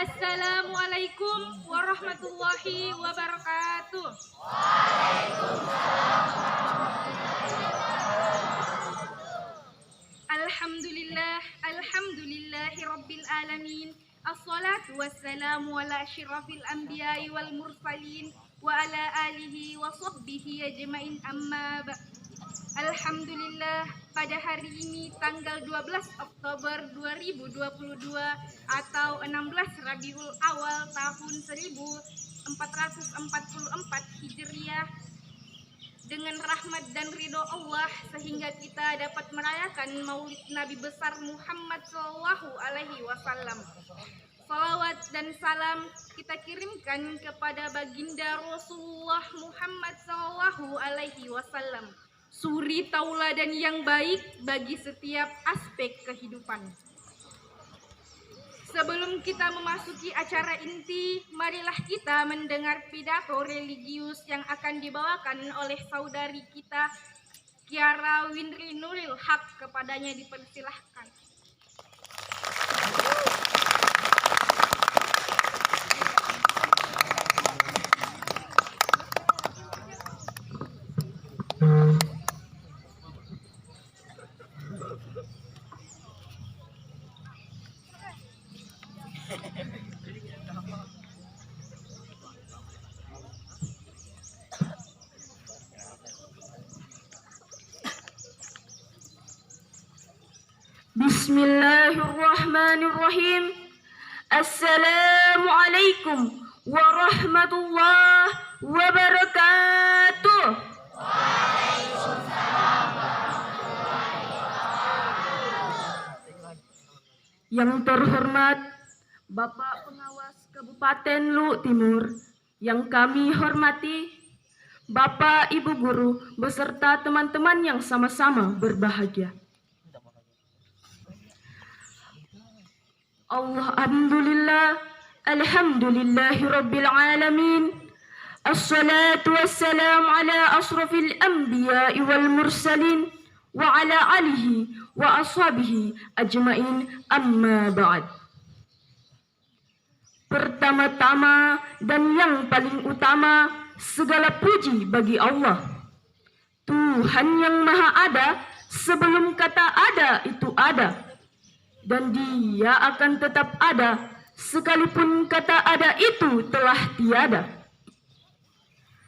Assalamualaikum warahmatullahi wabarakatuh. Alhamdulillahi rabbil alamin. Assalatu wassalamu ala asyrafil anbiya'i wal mursalin wa ala alihi wa sahbihi ajma'in amma Alhamdulillah, pada hari ini tanggal 12 Oktober 2022 atau 16 Rabiul Awal tahun 1444 Hijriah, dengan rahmat dan ridho Allah sehingga kita dapat merayakan Maulid Nabi besar Muhammad Sallallahu Alaihi Wasallam. Salawat dan salam kita kirimkan kepada baginda Rasulullah Muhammad Sallallahu Alaihi Wasallam, suri tauladan yang baik bagi setiap aspek kehidupan. Sebelum kita memasuki acara inti, marilah kita mendengar pidato religius yang akan dibawakan oleh saudari kita Kiara Winri Nuril Haq. Kepadanya dipersilahkan. Bismillahirrahmanirrahim. Assalamualaikum warahmatullahi wabarakatuh. Yang terhormat Bapak Pengawas Kabupaten Luwu Timur, yang kami hormati Bapak Ibu Guru beserta teman-teman yang sama-sama berbahagia. Alhamdulillahi rabbil alamin. Assalatu wassalamu ala asrafil anbiya'i wal mursalin wa ala alihi wa ashabihi ajmain, amma ba'd. Pertama-tama dan yang paling utama, segala puji bagi Allah, Tuhan yang Maha Ada. Sebelum kata ada itu ada, dan Dia akan tetap ada sekalipun kata ada itu telah tiada.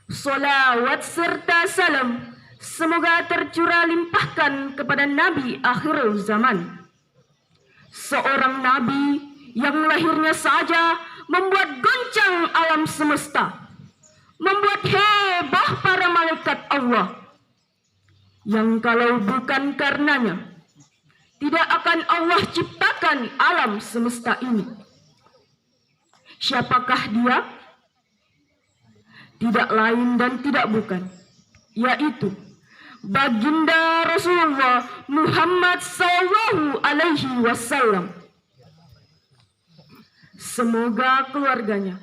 Salawat serta salam semoga tercurah limpahkan kepada Nabi akhir zaman, seorang Nabi yang lahirnya saja membuat goncang alam semesta, membuat heboh para malaikat Allah, yang kalau bukan karenanya tidak akan Allah ciptakan alam semesta ini. Siapakah Dia? Tidak lain dan tidak bukan, yaitu baginda Rasulullah Muhammad Sallallahu Alaihi Wasallam. Semoga keluarganya,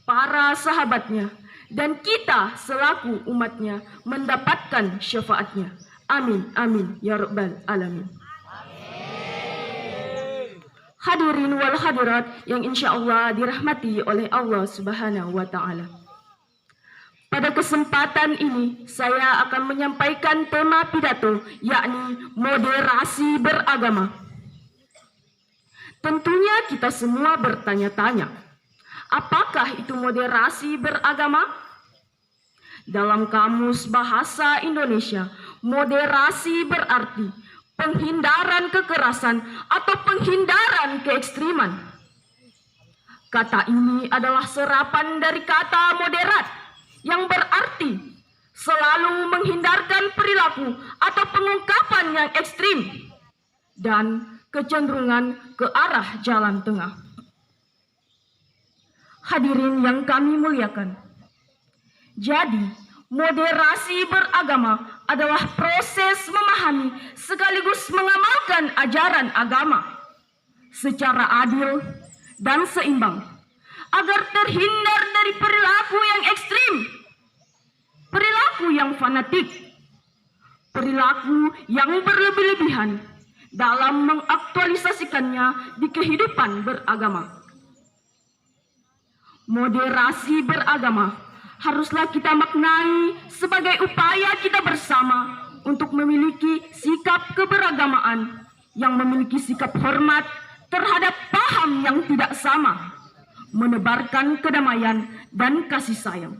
para sahabatnya, dan kita selaku umatnya mendapatkan syafaatnya. Amin, amin, ya rabbal alamin. Hadirin wal hadirat yang insya Allah dirahmati oleh Allah Subhanahu wa Ta'ala. Pada kesempatan ini saya akan menyampaikan tema pidato, yakni moderasi beragama. Tentunya kita semua bertanya-tanya, apakah itu moderasi beragama? Dalam Kamus Bahasa Indonesia, moderasi berarti penghindaran kekerasan atau penghindaran keekstriman. Kata ini adalah serapan dari kata moderat, yang berarti selalu menghindarkan perilaku atau pengungkapan yang ekstrim dan kecenderungan ke arah jalan tengah. Hadirin yang kami muliakan, jadi moderasi beragama adalah proses memahami sekaligus mengamalkan ajaran agama secara adil dan seimbang agar terhindar dari perilaku yang ekstrim, perilaku yang fanatik, perilaku yang berlebih-lebihan dalam mengaktualisasikannya di kehidupan beragama. Moderasi beragama haruslah kita maknai sebagai upaya kita bersama untuk memiliki sikap keberagamaan yang memiliki sikap hormat terhadap paham yang tidak sama, menebarkan kedamaian dan kasih sayang.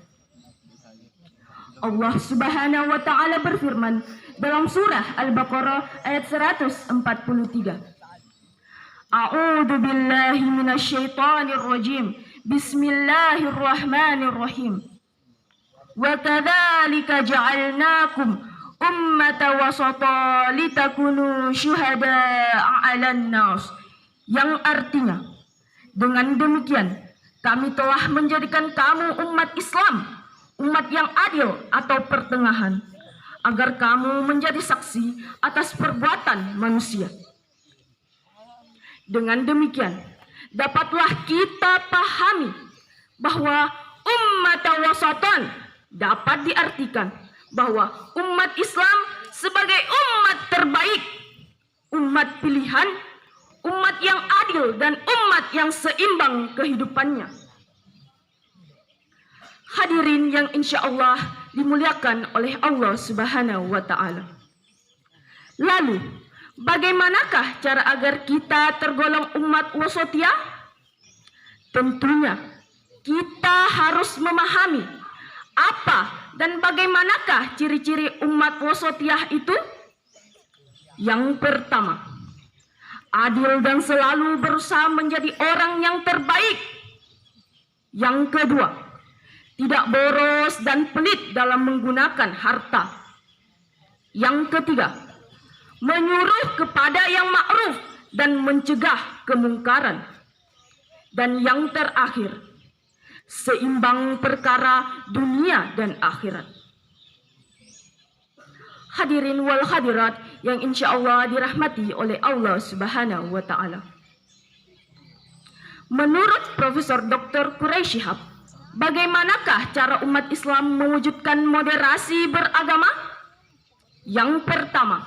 Allah Subhanahu wa taala berfirman dalam surah Al-Baqarah ayat 143. A'udzu billahi minasyaitonir rajim. Bismillahirrahmanirrahim. Wa kadzalika ja'alnakum ummatan wasata litakunu syuhada'a 'alan nas. Yang artinya, dengan demikian kami telah menjadikan kamu umat Islam, umat yang adil atau pertengahan, agar kamu menjadi saksi atas perbuatan manusia. Dengan demikian dapatlah kita pahami bahwa ummatan wasatan dapat diartikan bahwa umat Islam sebagai umat terbaik, umat pilihan, umat yang adil dan umat yang seimbang kehidupannya. Hadirin yang insya Allah dimuliakan oleh Allah Subhanahu wa ta'ala. Lalu, bagaimanakah cara agar kita tergolong umat wasatiyah? Tentunya kita harus memahami apa dan bagaimanakah ciri-ciri umat wasatiyah itu. Yang pertama, adil dan selalu berusaha menjadi orang yang terbaik. Yang kedua, tidak boros dan pelit dalam menggunakan harta. Yang ketiga, menyuruh kepada yang ma'ruf dan mencegah kemungkaran. Dan yang terakhir, seimbang perkara dunia dan akhirat. Hadirin wal hadirat yang insya Allah dirahmati oleh Allah Subhanahu wa ta'ala. Menurut Profesor Dr. Quraisy Shihab, bagaimanakah cara umat Islam mewujudkan moderasi beragama? Yang pertama,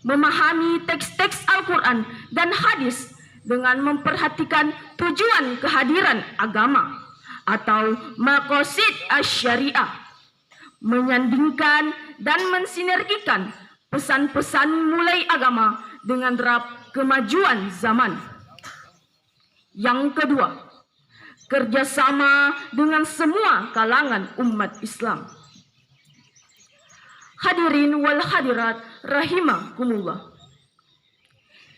memahami teks-teks Al-Quran dan hadis dengan memperhatikan tujuan kehadiran agama atau maqasid asy-syariah, menyandingkan dan mensinergikan pesan-pesan mulai agama dengan derap kemajuan zaman. Yang kedua, kerjasama dengan semua kalangan umat Islam. Hadirin wal hadirat rahimakumullah.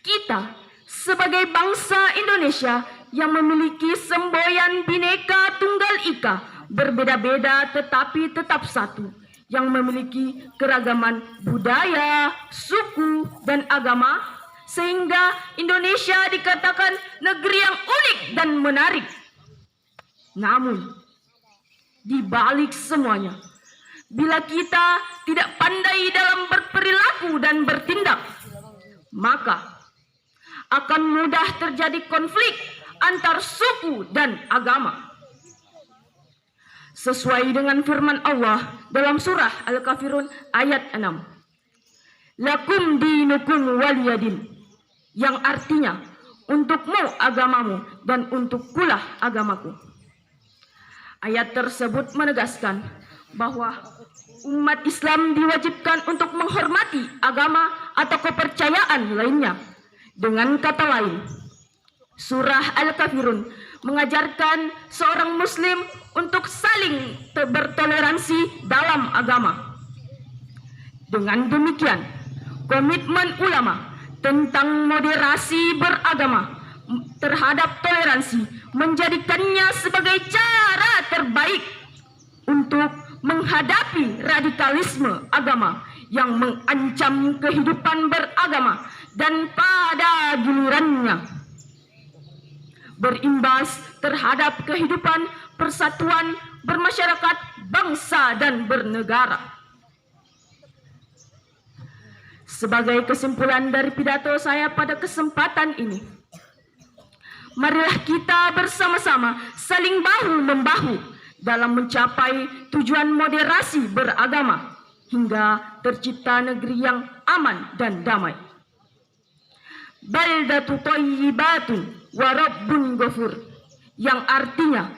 Kita sebagai bangsa Indonesia yang memiliki semboyan Bhinneka Tunggal Ika, berbeda-beda tetapi tetap satu, yang memiliki keragaman budaya, suku, dan agama, sehingga Indonesia dikatakan negeri yang unik dan menarik. Namun, di balik semuanya, bila kita tidak pandai dalam berperilaku dan bertindak, maka akan mudah terjadi konflik antar suku dan agama. Sesuai dengan firman Allah dalam surah Al-Kafirun ayat 6. Lakum dinukum waliyadin, yang artinya untukmu agamamu dan untukkulah agamaku. Ayat tersebut menegaskan bahwa umat Islam diwajibkan untuk menghormati agama atau kepercayaan lainnya. Dengan kata lain, surah Al-Kafirun mengajarkan seorang muslim untuk saling bertoleransi dalam agama. Dengan demikian, komitmen ulama tentang moderasi beragama terhadap toleransi menjadikannya sebagai cara terbaik untuk menghadapi radikalisme agama yang mengancam kehidupan beragama dan pada gilirannya berimbas terhadap kehidupan persatuan bermasyarakat, bangsa, dan bernegara. Sebagai kesimpulan dari pidato saya pada kesempatan ini, marilah kita bersama-sama saling bahu-membahu dalam mencapai tujuan moderasi beragama hingga tercipta negeri yang aman dan damai. Baldatu thayyibatun wa rabbun ghafur, yang artinya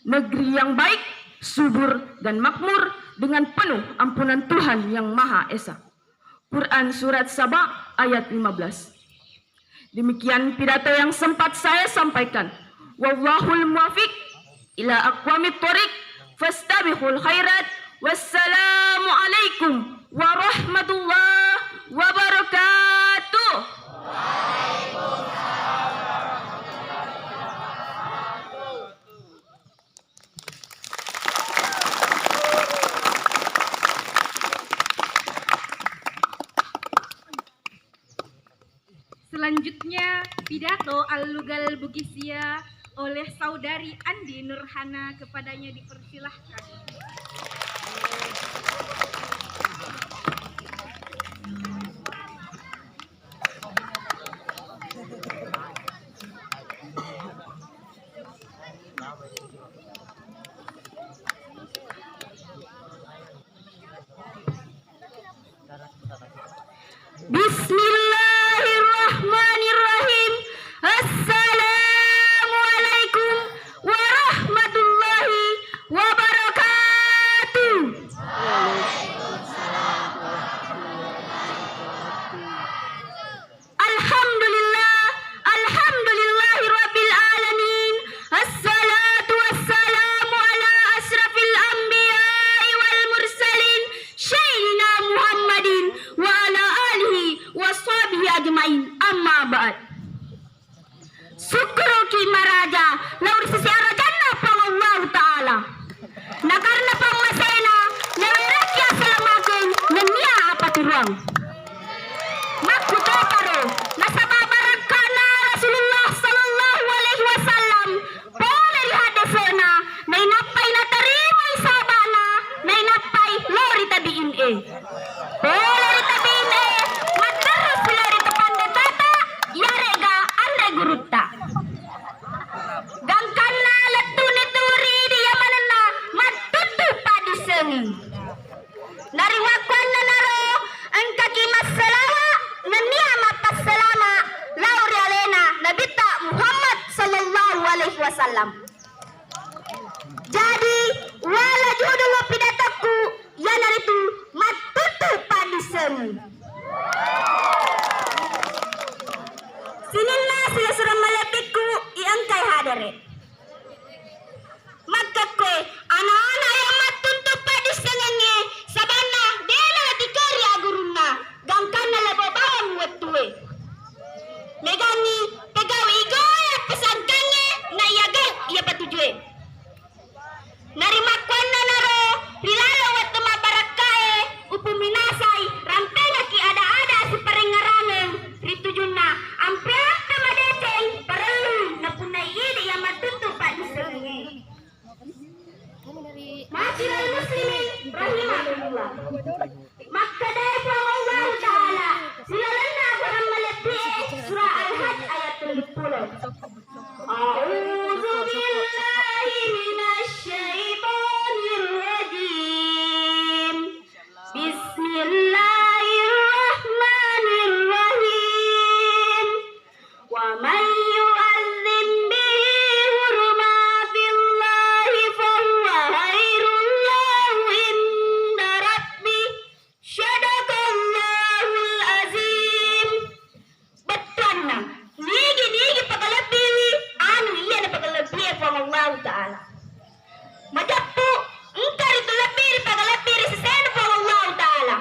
negeri yang baik, subur dan makmur dengan penuh ampunan Tuhan yang Maha Esa. Quran Surat Saba ayat 15. Demikian pidato yang sempat saya sampaikan. Wallahul muwaffiq ila aqwamit thoriq fastabiqul khairat. Wassalamu alaikum warahmatullahi wabarakatuh. Selanjutnya, pidato Al-Lugal Bugisia oleh Saudari Andi Nurhana, kepadanya dipersilahkan. Bismillahirrahmanirrahim. Assalamualaikum warahmatullahi wabarakatuh. Alhamdulillah, alhamdulillahirabbil alamin. Assalatu wassalamu ala asrafil anbiya'i wal mursalin sayyidina Muhammadin wa ala alihi washabihi ajmain. Amma ba'd. Syukruki maraja laur sesiara jannah pangallahu ta'ala. Nakarna pangmasena nawirakia salamakeun nenia apa turuang. Makutoparo nasababarakana Rasulullah sallallahu alaihi wasallam pole lihadesena nainapai natarima isabana nainapai lori tabiin pole tabiin matarus lori tapande tata yarega andre gurutta gangkanna latune turi dia manana matutu padisengi nari wakwanna naro angkaki masalawa nania mapasalama lauri alena nabita Muhammad sallallahu alaihi wasallam. Jadi wala judul pidataku yana itu matutu padisengi. Sininna sila surang malapiku iangkai hadare. Maka kue anak-anak yang matuntu padisengi sabana dela dikari aguruna gangkana lababawan wetue. Megani pegawi igoya pesantrennya na iyaga iya patujue. Narima kwana naro rilalo watu mabarakae upuminasai rampenya ki ada-ada si parengarangan ritujuna ampeata madeceng perlu na punai ide yang matutu padisengi. Masyaallah muslimin rahimahullah. Maka dari Allah Ta'ala silalanna barang melepi surah Al-Hajj ayat 70. A'udzu billahi minasyaitonir rajim. Bismillahirrahmanirrahim. Wa man yu'azzim bihi hurmatillahi fahuwa khairul lahu inda rabbih. Sadaqallahul azim. Betana nigi pagalapiwi anu iya na pagalapiwi from Allah Ta'ala. Majapu engkar itu lebih pagalapiri sesen from Allah Ta'ala.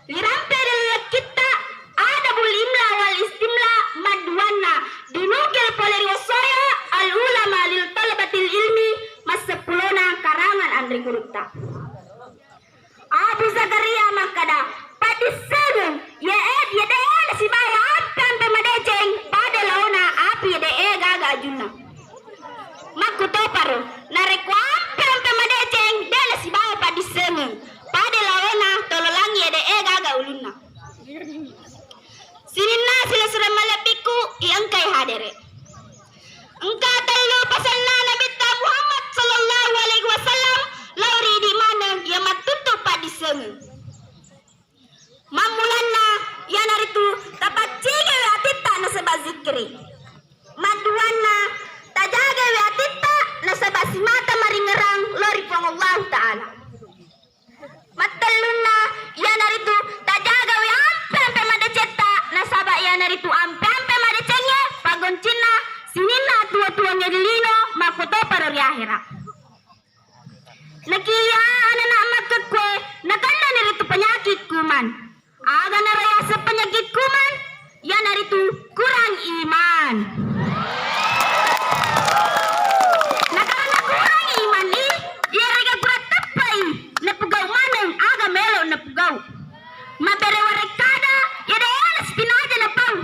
Lirampir kita ada bulimla wal istimla madwana dinukil poleri wasaya al ulama lil talabatil ilmi masepulona karangan Andri Gurutta. Abu Zakaria makada padisegen ya deh si baya apan pemadeceng pada launa api ya deh gaga ajuna. Makutoparo narekwampen pemadeceng dele si baya padisegen pada launa tololangi ya deh gaga uluna. Sininna sila surah malapiku iangkai hadere. Engkau telu pasalna Nabi Muhammad sallallahu alaihi wasallam lauri di mana ia matutu padisengi. Mamulanna yang itu dapat cige atita na seba zikri. Maduanna tajaga atita na seba simata panyadilino makoto para riahira. Nakiya anak makakwe nakanda naritu penyakit kuman. Aga narayasa penyakit kuman, ya naritu kurang iman. Nakarana kurang iman ni, ya rega kurat tapai, napugaw manang aga melo napugaw. Mabere warekada, ya dayalas pinaja na pau.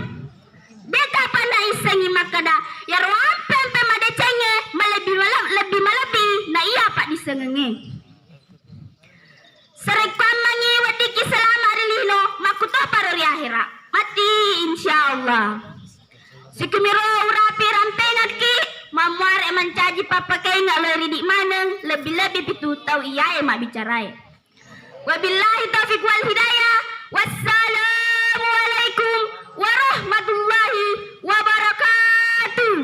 Beka pa na isang imakada, ya ruang pempe madecenge, lebih malabi na iya pa disengenge. Sarekwan mangi wadiki selama rilino, makuto para riahira. Mati insyaallah. Sikimiro urapi rampengat ki, mamuare mencaji papakai nggak leri di maneng, lebih-lebih pitu tahu iya emak bicarai. Wabillahi taufiq wal hidayah. Wassalamualaikum warahmatullahi wabarakatuh.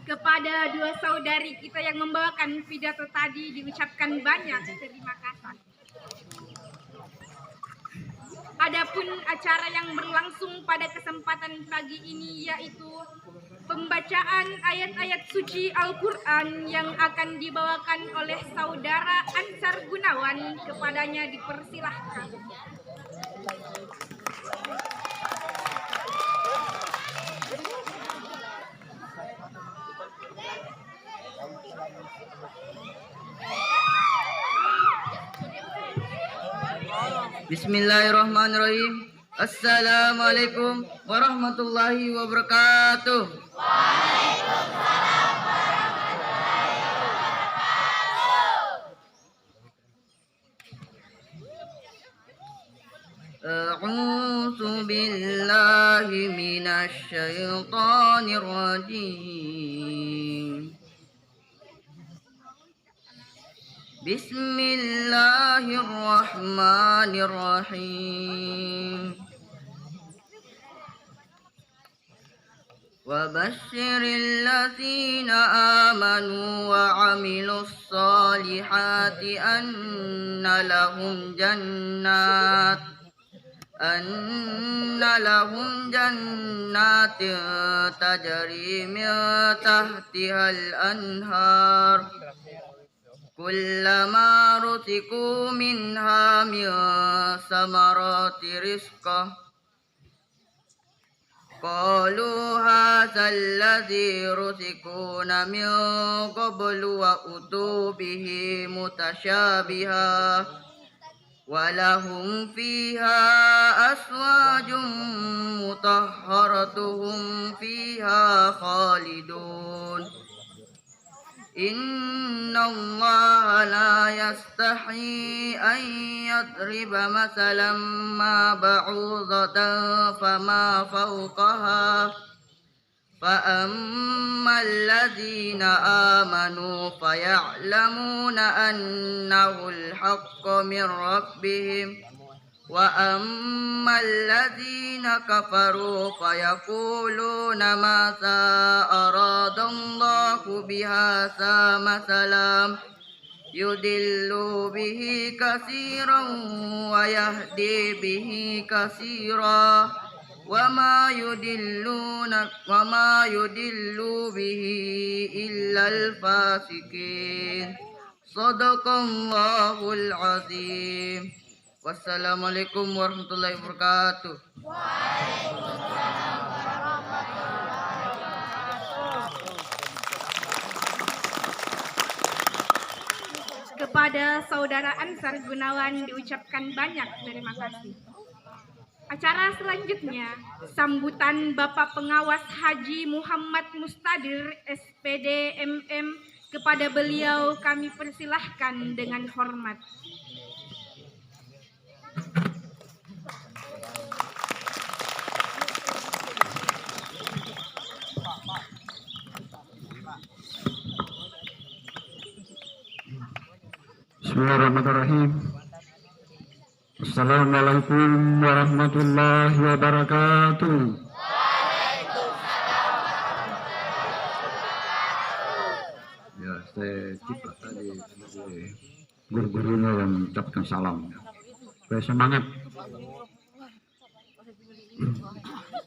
Kepada dua saudari kita yang membawakan pidato tadi diucapkan banyak terima kasih. Adapun acara yang berlangsung pada kesempatan pagi ini yaitu pembacaan ayat-ayat suci Al-Quran yang akan dibawakan oleh saudara Ansar Gunawan. Kepadanya dipersilahkan. Bismillahirrahmanirrahim. Assalamualaikum warahmatullahi wabarakatuh. A'udzu billahi minasy syaithanir rajim. Bismillahirrahmanirrahim. Wa basyiril ladzina amanu wa 'amilus solihati anna lahum jannatin tajri min tahtihal anhar. Kullama rutiku minha min samarati rizqah qalu hadzal ladzi rutikuna min qablu wa utu bihi mutasyabiha wa lahum fiha aswajum mutahharatuhum fiha khalidun. Inna Allah la yastahi an yadriba masalan ma ba'udatan fama fawqaha fa ammal ladzina amanu faya'lamuna annahu al-haqqu min rabbihim wa ammal ladzina kafaru fayaquluna madza aradallahu bihadza masalan yudillu bihi katsiran wa yahdi bihi katsiran wa ma yudillu bihi illal fasiqin. Shadaqallahul azim. Wassalamualaikum warahmatullahi wabarakatuh. Kepada saudara Ansar Gunawan diucapkan banyak terima kasih. Acara selanjutnya sambutan Bapak Pengawas Haji Muhammad Mustadir SPD MM. Kepada beliau kami persilahkan dengan hormat. Bismillahirrahmanirrahim. Assalamualaikum warahmatullahi wabarakatuh. Ya, saya cipat tadi. guru-gurunya yang mengucapkan salam. Supaya semangat.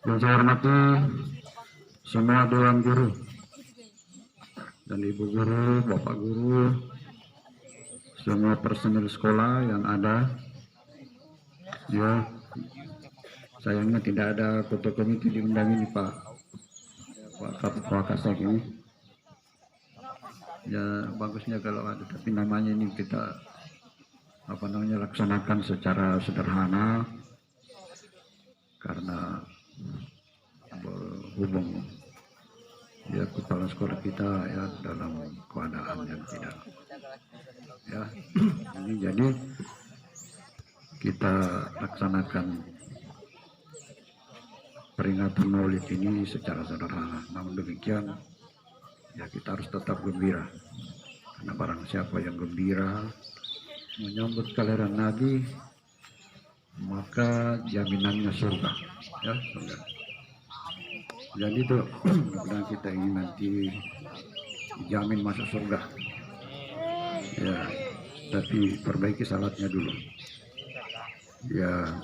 Yang saya hormati semua dewan guru dan ibu guru, bapak guru, semua personil sekolah yang ada. Ya, sayangnya tidak ada ketua komite diundang ini Pak Kapolres ini. Ya bagusnya kalau ada, tapi namanya ini kita laksanakan secara sederhana karena berhubung ya kepala sekolah kita ya dalam keadaan yang tidak ya ini, jadi kita laksanakan peringatan Maulid ini secara sederhana. Namun demikian ya kita harus tetap gembira, karena barang siapa yang gembira menyambut kelahiran Nabi maka jaminannya surga ya, surga. Jadi itu mudah-mudahan kita ingin nanti dijamin masuk surga ya, tapi perbaiki salatnya dulu ya.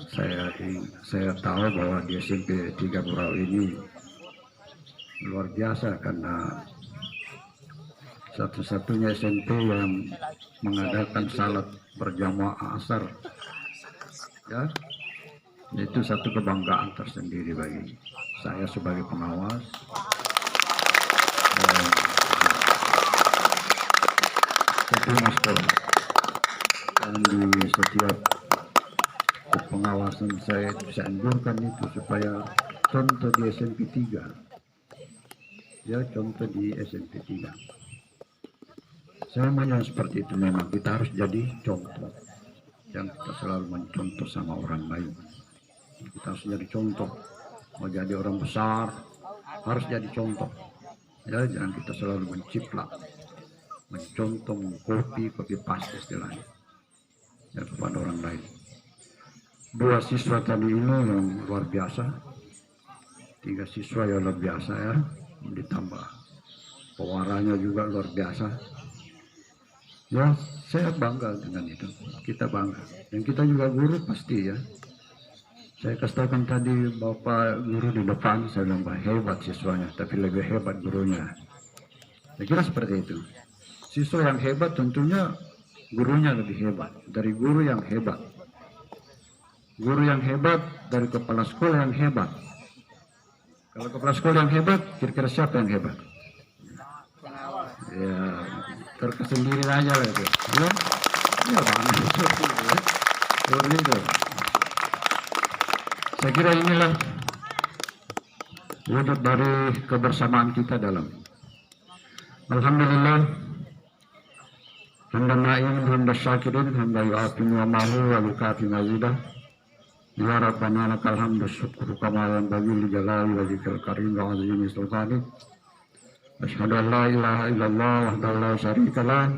Saya tahu bahwa di SMP 3 Burau ini luar biasa karena satu-satunya SMP yang mengadakan salat berjamaah asar ya, itu satu kebanggaan tersendiri bagi saya sebagai pengawas dan ketua sekolah. Dan di setiap pengawasan saya bisa anjurkan itu supaya contoh di SMP 3 ya, contoh di SMP 3 saya maunya seperti itu. Memang kita harus jadi contoh, yang kita selalu mencontoh sama orang lain. Kita harus jadi contoh. Mau jadi orang besar harus jadi contoh ya, jangan kita selalu menciplak, mencontoh, copy paste istilahnya ya kepada orang lain. 2 siswa tadi ini yang luar biasa, 3 siswa yang luar biasa ya, ditambah pewaranya juga luar biasa ya. Saya bangga dengan itu, kita bangga, dan kita juga guru pasti ya. Saya katakan tadi bapak guru di depan, saya bilang hebat siswanya, tapi lebih hebat gurunya. Saya kira seperti itu. Siswa yang hebat tentunya gurunya lebih hebat dari guru yang hebat. Guru yang hebat dari kepala sekolah yang hebat. Kalau kepala sekolah yang hebat, kira-kira siapa yang hebat? Ya, terkesendiri aja lah itu. Ya banget itu. Saya kira inilah wujud dari kebersamaan kita dalam. Alhamdulillah, hamdan na'imin, hamdan syakirin, hamdan yu'afin wa ma'hu wa yukafi mazidah. Ya Rabbana lakal hamdu syukru kama yanbaghi li jalali wajhikal karim wa 'azimi sultanik. Asyhadu an la ilaha illallah wahdahu la syarika lah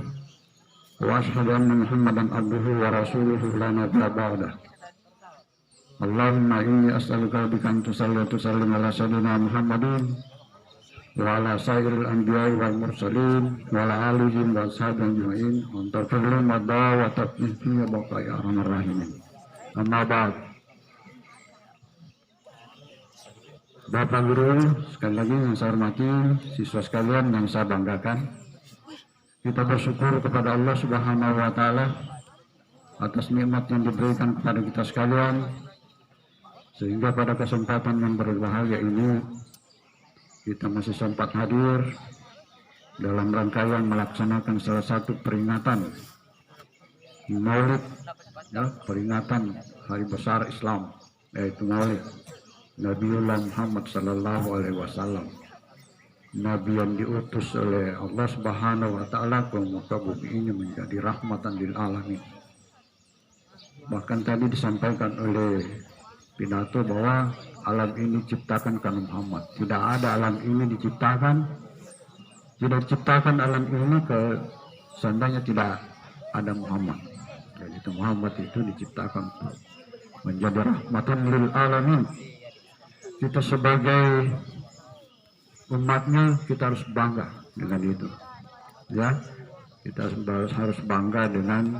wa asyhadu anna Muhammadan abduhu wa rasuluhu la nabiyya ba'dah. Allahumma inni as'aluka bika an tusalli wa tusallim ala sayyidina Muhammadin wa ala sayyidil anbiya'i wal mursalin wa ala alihim wa ashabihim ajma'in wa taghfir lahum wa taqfi ya baqa ya arhamar rahimin. Amma ba'd. Bapak guru sekali lagi yang saya hormati, siswa sekalian yang saya banggakan, kita bersyukur kepada Allah Subhanahu wa taala atas nikmat yang diberikan kepada kita sekalian, sehingga pada kesempatan yang berbahagia ini kita masih sempat hadir dalam rangkaian melaksanakan salah satu peringatan Maulid ya, peringatan hari besar Islam, yaitu Maulid Nabiullah Muhammad sallallahu alaihi wasallam, Nabi yang diutus oleh Allah Subhanahu wa taala ke muka bumi ini menjadi rahmatan lil alamin. Bahkan tadi disampaikan oleh pidato bahwa alam ini diciptakan karena Muhammad. Tidak ada alam ini diciptakan alam ini seandainya tidak ada Muhammad. Jadi itu Muhammad itu diciptakan menjadi rahmatan lil alamin. Kita sebagai umatnya kita harus bangga dengan itu ya. kita harus bangga dengan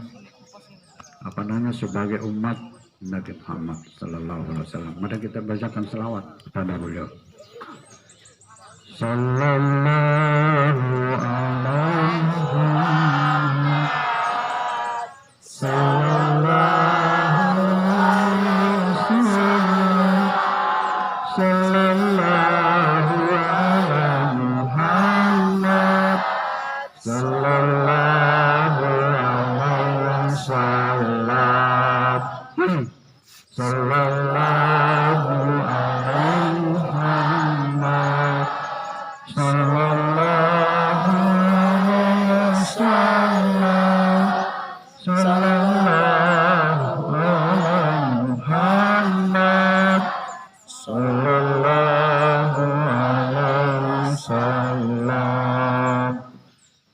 sebagai umat Nabi Muhammad Sallallahu Alaihi Wasallam. Mari kita bacakan selawat kepada beliau. Sallallahu alaihi Muhammad, sallallahu alaihi wasallam, sallallahu alaihi Muhammad, sallallahu alaihi wasallam, sallallahu alaihi Muhammad, sallallahu alaihi wasallam, sallallahu alaihi Muhammad, sallallahu alaihi wasallam.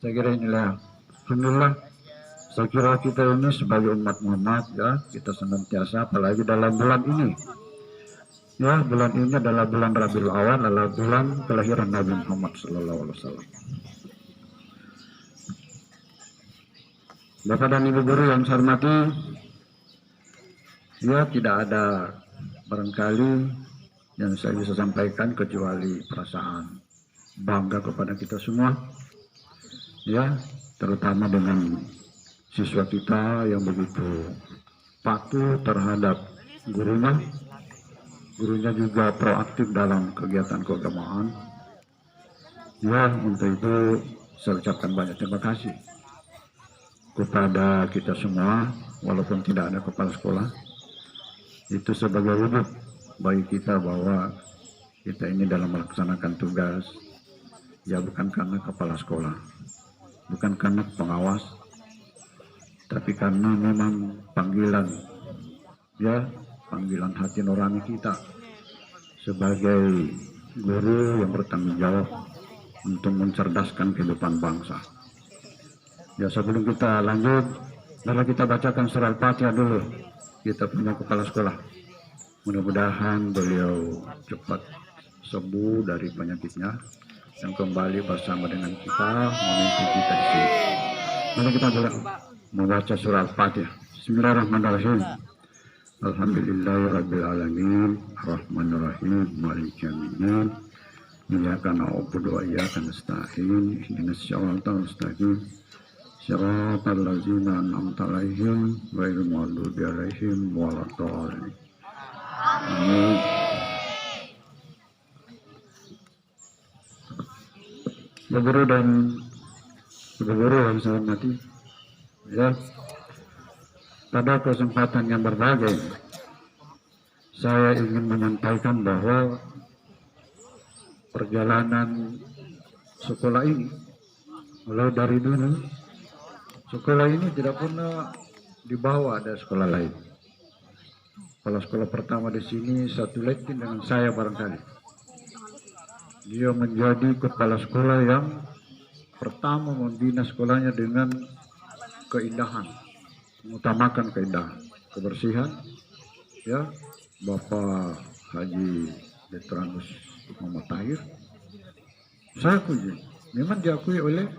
Saya kira inilah, alhamdulillah, saya kira kita ini sebagai umat Muhammad ya, kita senantiasa, apalagi dalam bulan ini ya, bulan ini adalah bulan Rabiul Awal, adalah bulan kelahiran Nabi Muhammad Sallallahu Alaihi Wasallam. Bapak dan Ibu guru yang saya hormati, ya tidak ada barangkali yang saya bisa sampaikan kecuali perasaan bangga kepada kita semua, ya, terutama dengan siswa kita yang begitu patuh terhadap gurunya. Gurunya juga proaktif dalam kegiatan keagamaan. Ya, untuk itu saya ucapkan banyak terima kasih kepada kita semua, walaupun tidak ada kepala sekolah. Itu sebagai wujud bagi kita bahwa kita ini dalam melaksanakan tugas, ya bukan karena kepala sekolah, bukan karena pengawas, tapi karena memang panggilan, ya, panggilan hati nurani kita sebagai guru yang bertanggung jawab untuk mencerdaskan kehidupan bangsa. Ya, sebelum kita lanjut, mari kita bacakan surah Al-Fatihah dulu. Kita punya kepala sekolah. Mudah-mudahan beliau cepat sembuh dari penyakitnya dan kembali bersama dengan kita memimpin kita di sini. Mari kita membaca surah Al-Fatihah. Bismillahirrahmanirrahim. Alhamdulillahirabbil alamin, arrahmanirrahim, maliki yaumiddin. Iyyaka na'budu wa iyyaka nasta'in. Ihdinas siratal mustaqim. Siratal ladzina an'amta 'alaihim ghairil maghdubi 'alaihim waladdallin. Amin. Guru dan guru yang saya hormati, ya, pada kesempatan yang berbahagia saya ingin menyampaikan bahwa perjalanan sekolah ini, mulai dari dulu sekolah ini tidak pernah dibawa ada sekolah lain. Kepala sekolah pertama di sini satu lekin dengan saya barangkali. Dia menjadi kepala sekolah yang pertama membina sekolahnya dengan keindahan, mengutamakan keindahan, kebersihan, ya, Bapak Haji Letranus Muhammad Tahir. Saya akui, memang diakui oleh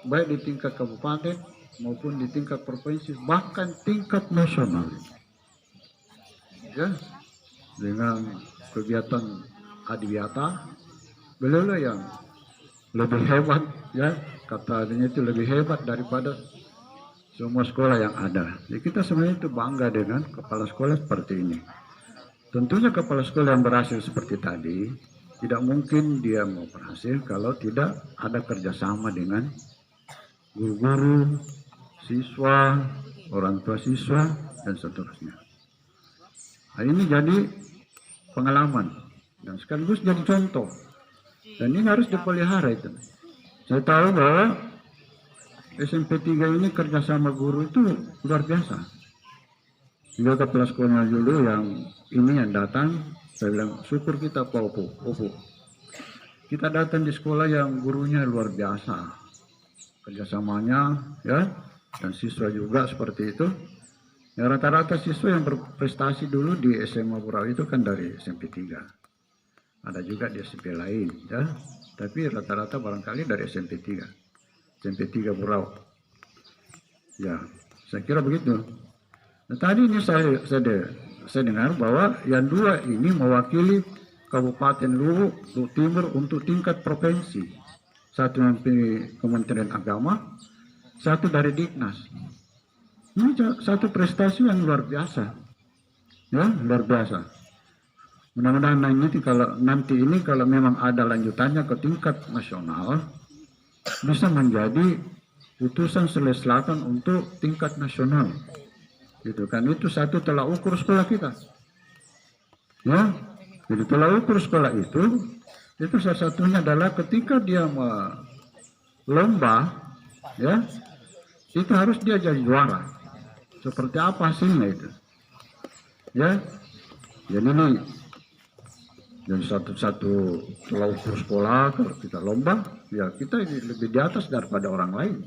baik di tingkat kabupaten maupun di tingkat provinsi, bahkan tingkat nasional. Ya, dengan kegiatan adiwiyata, beliau yang lebih hebat, ya, katanya itu lebih hebat daripada semua sekolah yang ada. Jadi kita sebenarnya itu bangga dengan kepala sekolah seperti ini. Tentunya kepala sekolah yang berhasil seperti tadi, tidak mungkin dia mau berhasil kalau tidak ada kerjasama dengan guru-guru, siswa, orang tua siswa, dan seterusnya. Nah, ini jadi pengalaman dan sekaligus jadi contoh. Dan ini harus dipelihara itu. Saya tahu bahwa SMP 3 ini kerjasama guru itu luar biasa. Juga kepala sekolahnya dulu yang ini yang datang, saya bilang syukur kita Pak Opo. Kita datang di sekolah yang gurunya luar biasa, kerjasamanya, ya, dan siswa juga seperti itu. Ya, rata-rata siswa yang berprestasi dulu di SMA Burau itu kan dari SMP 3. Ada juga di SMP lain, ya, tapi rata-rata barangkali dari SMP 3. SMP 3 Burau. Ya, saya kira begitu. Nah, tadi ini saya dengar bahwa yang dua ini mewakili Kabupaten Luwu Timur untuk tingkat provinsi. Satu dari Kementerian Agama, satu dari Dignas. Ini satu prestasi yang luar biasa. Ya, luar biasa. Mudah-mudahan nanti ini kalau memang ada lanjutannya ke tingkat nasional, bisa menjadi putusan Sulawesi Selatan untuk tingkat nasional. Gitu kan, itu satu tolak ukur sekolah kita. Ya, jadi tolak ukur sekolah itu salah satunya adalah ketika dia lomba, ya, itu harus dia jadi juara. Seperti apa hasilnya itu? Ya, jadi ini dan satu tolak ukur sekolah kalau kita lomba, ya kita lebih di atas daripada orang lain.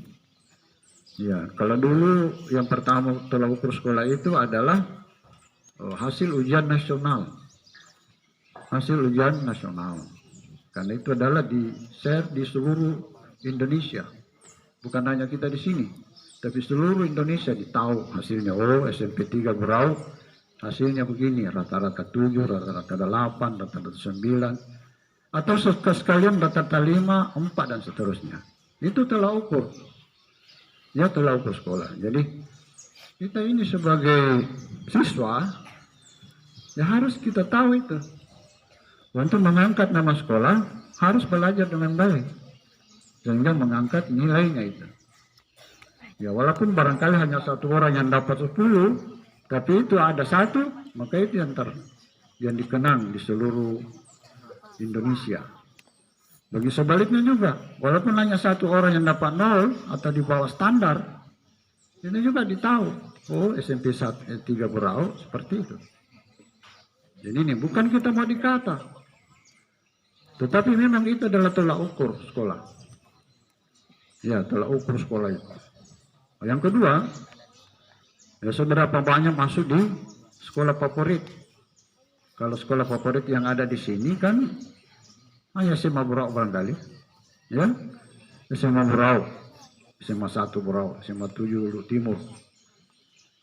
Ya, kalau dulu yang pertama tolak ukur sekolah itu adalah hasil ujian nasional. Hasil ujian nasional. Karena itu adalah di-share di seluruh Indonesia. Bukan hanya kita di sini, tapi seluruh Indonesia ditahu hasilnya. Oh, SMP 3 Berau hasilnya begini, rata-rata 7, rata-rata 8, rata-rata 9. Atau sekalian rata-rata 5, 4 dan seterusnya. Itu tolak ukur. Ya, tolak ukur sekolah. Jadi kita ini sebagai siswa ya harus kita tahu itu. Untuk mengangkat nama sekolah harus belajar dengan baik sehingga mengangkat nilainya itu. Ya, walaupun barangkali hanya satu orang yang dapat 10, tapi itu ada satu, maka itu yang dikenang di seluruh Indonesia. Bagi sebaliknya juga, walaupun hanya satu orang yang dapat 0 atau di bawah standar, ini juga ditahu. Oh, SMP 3 Berau seperti itu. Jadi ini bukan kita mau dikata, tetapi memang itu adalah tolak ukur sekolah. Ya, tolak ukur sekolah itu. Yang kedua, ya seberapa banyak masuk di sekolah favorit. Kalau sekolah favorit yang ada di sini kan hanya SMA Berau barangkali, ya, SMA Berau, SMA 1 Berau, SMA 7 Luwu Timur.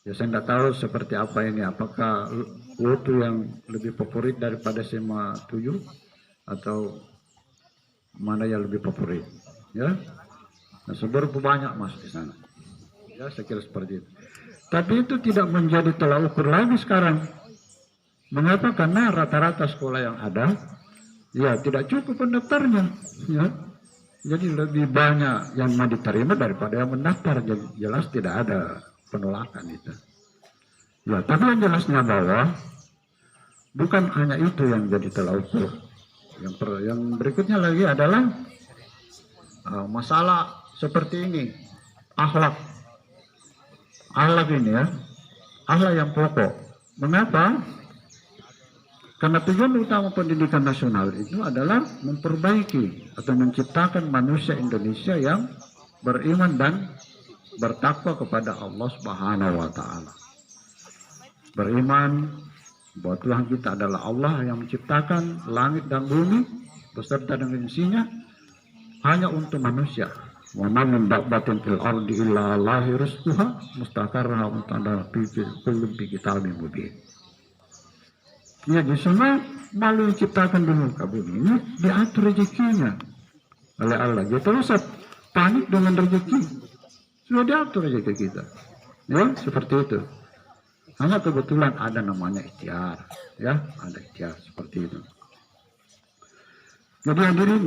Ya, saya tidak tahu seperti apa ini, apakah Luwu yang lebih favorit daripada SMA 7 atau mana yang lebih favorit, ya. Nah, seberapa banyak masuk di sana. Ya, saya kira seperti itu. Tapi itu tidak menjadi tolak ukur lagi sekarang. Mengapa? Karena rata-rata sekolah yang ada, ya tidak cukup pendaftarnya, ya. Jadi lebih banyak yang mau diterima daripada yang mendaftar. Jadi jelas tidak ada penolakan itu. Ya, tapi yang jelasnya bahwa bukan hanya itu yang jadi tolak ukur. Yang berikutnya lagi adalah masalah seperti ini, akhlak. Akhlak ini ya, akhlak yang pokok. Mengapa? Karena tujuan utama pendidikan nasional itu adalah memperbaiki atau menciptakan manusia Indonesia yang beriman dan bertakwa kepada Allah Subhanahu wa Ta'ala. Beriman bahwa Tuhan kita adalah Allah yang menciptakan langit dan bumi beserta dengan isinya hanya untuk manusia. Wa ma min dabbatin fil ardi illa Allahi rizquha mustaqarraha wa kullun fi kitabim mubin. Ya, di sana malu ciptakan dulu bumi ini diatur rezekinya oleh Allah. Jadi terus panik dengan rezeki, sudah diatur rezeki kita. Ya, seperti itu. Hanya kebetulan ada namanya ikhtiar, ya, ada ikhtiar seperti itu. Jadi hadirin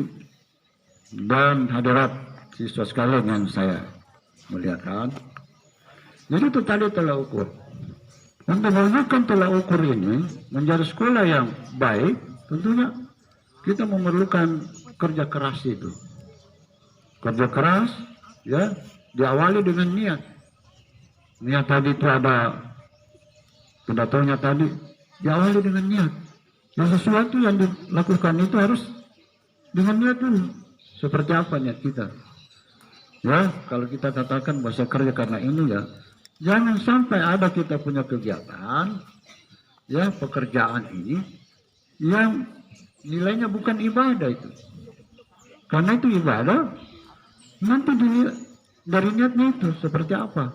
dan hadirat siswa sekalian yang saya muliakan, jadi itu tadi tolak ukur. Untuk mewujudkan tolak ukur ini menjadi sekolah yang baik, tentunya kita memerlukan kerja keras itu. Kerja keras, ya, diawali dengan niat. Niat tadi itu ada pidatonya tadi, diawali dengan niat. Dan sesuatu yang dilakukan itu harus dengan niat dulu. Seperti apa niat kita? Ya, kalau kita katakan bahasa kerja karena ini ya, jangan sampai ada kita punya kegiatan, ya, pekerjaan ini yang nilainya bukan ibadah itu. Karena itu ibadah, Nanti dari niatnya itu seperti apa?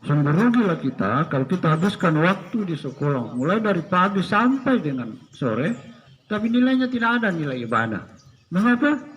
Sungguh rugilah kita kalau kita habiskan waktu di sekolah mulai dari pagi sampai dengan sore, tapi nilainya tidak ada nilai ibadah. Mengapa?